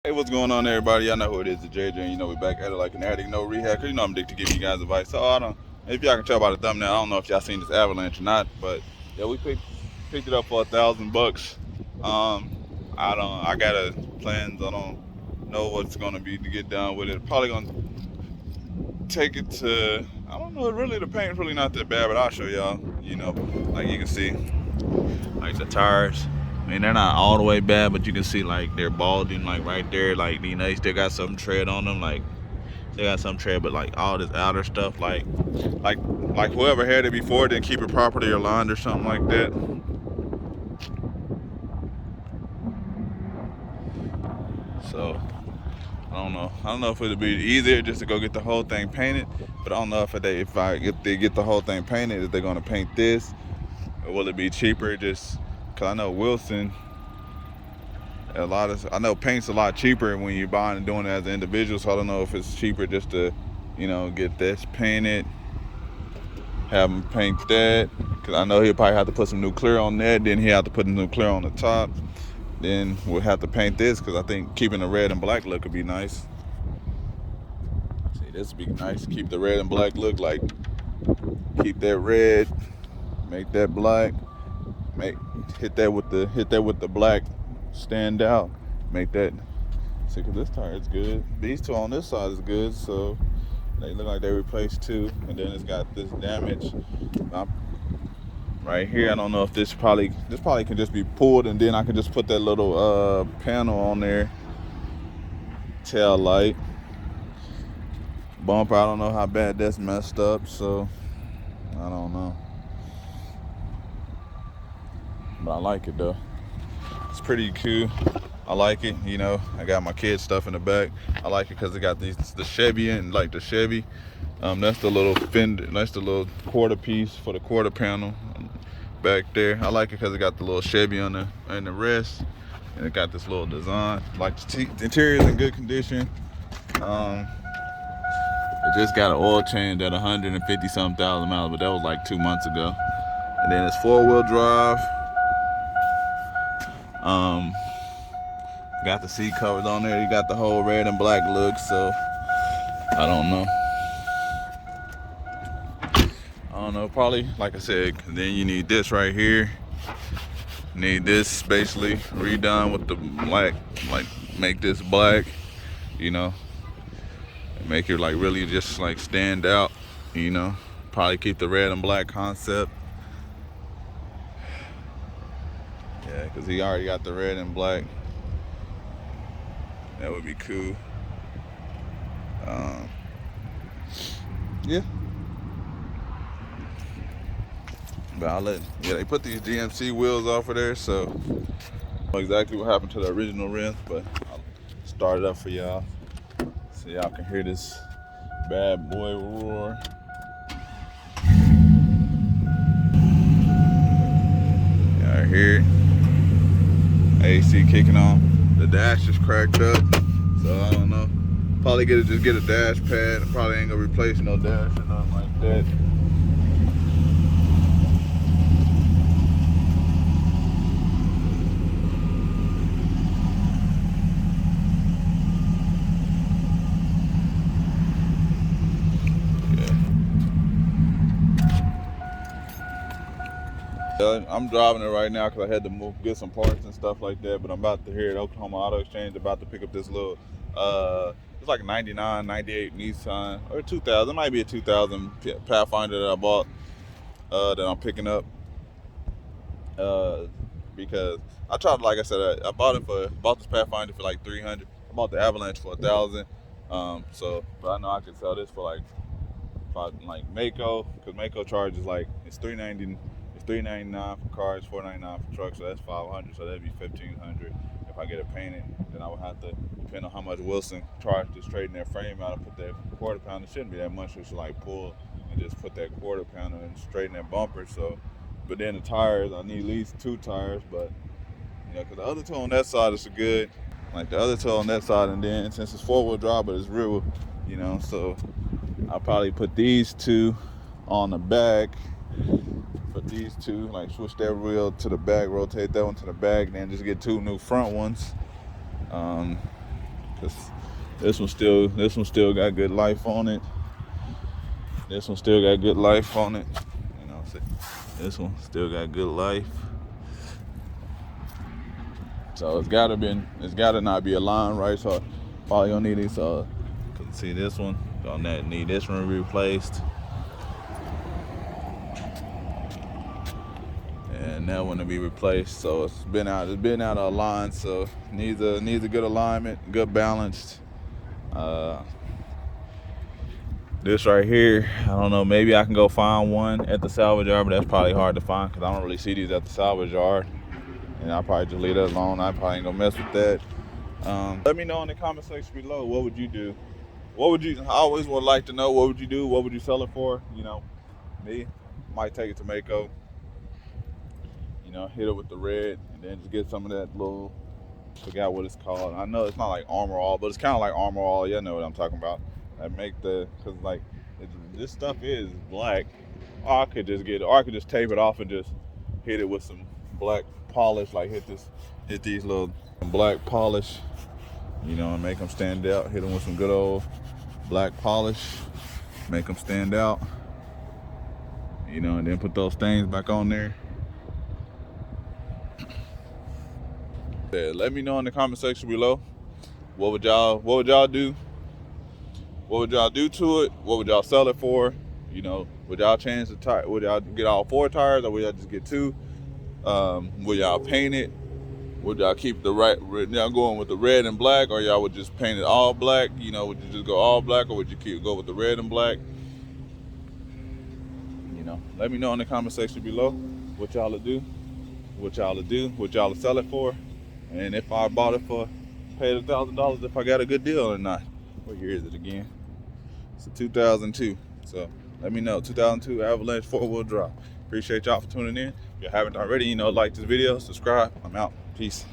Hey, what's going on, everybody? Y'all know who it is, the JJ. And we're back at it like an addict, no rehab. Cause I'm addicted to give you guys advice. So I don't, if y'all can tell by the thumbnail, I don't know if y'all seen this avalanche or not, but yeah, we picked it up for $1,000. I got a plans. I don't know what's gonna be to get done with it. Probably gonna take it to. I don't know. Really, the paint's really not that bad, but I'll show y'all. Like you can see, like the tires. I mean, they're not all the way bad, but you can see like they're balding, like right there. Like they still got some tread on them. Like they got some tread, but like all this outer stuff, like like whoever had it before didn't keep it properly aligned or something like that. So I don't know. I don't know if it'd be easier just to go get the whole thing painted, but I don't know if they get the whole thing painted, if they're gonna paint this, or will it be cheaper? Just cause I know Wilson. I know paint's a lot cheaper when you're buying and doing it as an individual, so I don't know if it's cheaper just to, get this painted, have him paint that, because I know he'll probably have to put some new clear on that, then he'll have to put a new clear on the top, then we'll have to paint this, because I think keeping the red and black look would be nice. See, this would be nice, keep the red and black look, like, keep that red, make that black, hit that with the black, stand out, make that. See, cause this tire is good. These two on this side is good, so they look like they replaced two. And then it's got this damage right here. I don't know if this probably can just be pulled, and then I can just put that little panel on there. Tail light, bumper. I don't know how bad that's messed up, so I don't know. But I like it though. It's pretty cool. I like it. I got my kids stuff in the back. I like it because it got the Chevy and like the Chevy. That's the little fender. That's the little quarter piece for the quarter panel back there. I like it because it got the little Chevy on the rest, and it got this little design. Like the interior is in good condition. It just got an oil change at 150 something thousand miles, but that was like 2 months ago. And then it's 4-wheel drive. Got the seat covers on there. You got the whole red and black look, so I don't know. Probably, like I said, then you need this right here. Need this basically redone with the black, like make this black, and make it like really just like stand out, Probably keep the red and black concept. Yeah, because he already got the red and black. That would be cool. Yeah. But they put these GMC wheels off of there, so I don't know exactly what happened to the original rims, but I'll start it up for y'all so y'all can hear this bad boy roar. Y'all hear it. AC kicking on. The dash is cracked up, so I don't know. Probably just get a dash pad. Probably ain't gonna replace no dash or nothing like that. I'm driving it right now because I had to get some parts and stuff like that. But I'm about to hear at Oklahoma Auto Exchange, about to pick up this little, it's like a 99, 98 Nissan, or 2000. It might be a 2000 Pathfinder that I bought, that I'm picking up. Because I tried, like I said, I bought this Pathfinder for like 300. I bought the Avalanche for 1,000. But I know I could sell this for like Maaco, because Maaco charges like it's $399 for cars, $499 for trucks, so that's $500. So that'd be $1,500 if I get it painted. Then I would have to depend on how much Wilson charged to straighten that frame out and put that quarter pounder. It shouldn't be that much. Just like pull and just put that quarter pounder and straighten that bumper. So, but then the tires, I need at least 2 tires. But because the other two on that side is good. Like the other two on that side, and then since it's 4-wheel drive, but it's rear, so I'll probably put these 2 on the back. Put these 2, like switch that wheel to the back, rotate that one to the back, and then just get 2 new front ones. This one still got good life on it. This one still got good life on it. You know what I'm saying? This one still got good life. So it's gotta not be aligned right. So probably gonna need these. Cause see this one, gonna need this one replaced. And that one to be replaced. So it's been out of line. So needs a good alignment, good balanced. This right here, I don't know, maybe I can go find one at the salvage yard, but that's probably hard to find because I don't really see these at the salvage yard. And I'll probably just leave that alone. I probably ain't gonna mess with that. Let me know in the comment section below, what would you do? I always would like to know, what would you do? What would you sell it for? You know, me, might take it to Mako. You know, hit it with the red and then just get some of that little, forgot what it's called. I know it's not like Armor All, but it's kind of like Armor All. Y'all know what I'm talking about. I make cause like, this stuff is black. Or I could just tape it off and just hit it with some black polish, like hit these little black polish, you know, and make them stand out. Hit them with some good old black polish, make them stand out, you know, and then put those stains back on there. Yeah, let me know in the comment section below, what would y'all do? What would y'all do to it? What would y'all sell it for? You know, would y'all change the tire? Would y'all get all 4 tires, or would y'all just get 2? Would y'all paint it? Would y'all keep y'all going with the red and black, or y'all would just paint it all black? You know, would you just go all black, or would you go with the red and black? You know, let me know in the comment section below what y'all would do, what y'all would sell it for, and if I bought it for, paid $1,000, if I got a good deal or not. What year is it again? It's a 2002. So let me know. 2002 Avalanche 4-wheel drive. Appreciate y'all for tuning in. If you haven't already, you know, like this video, subscribe. I'm out. Peace.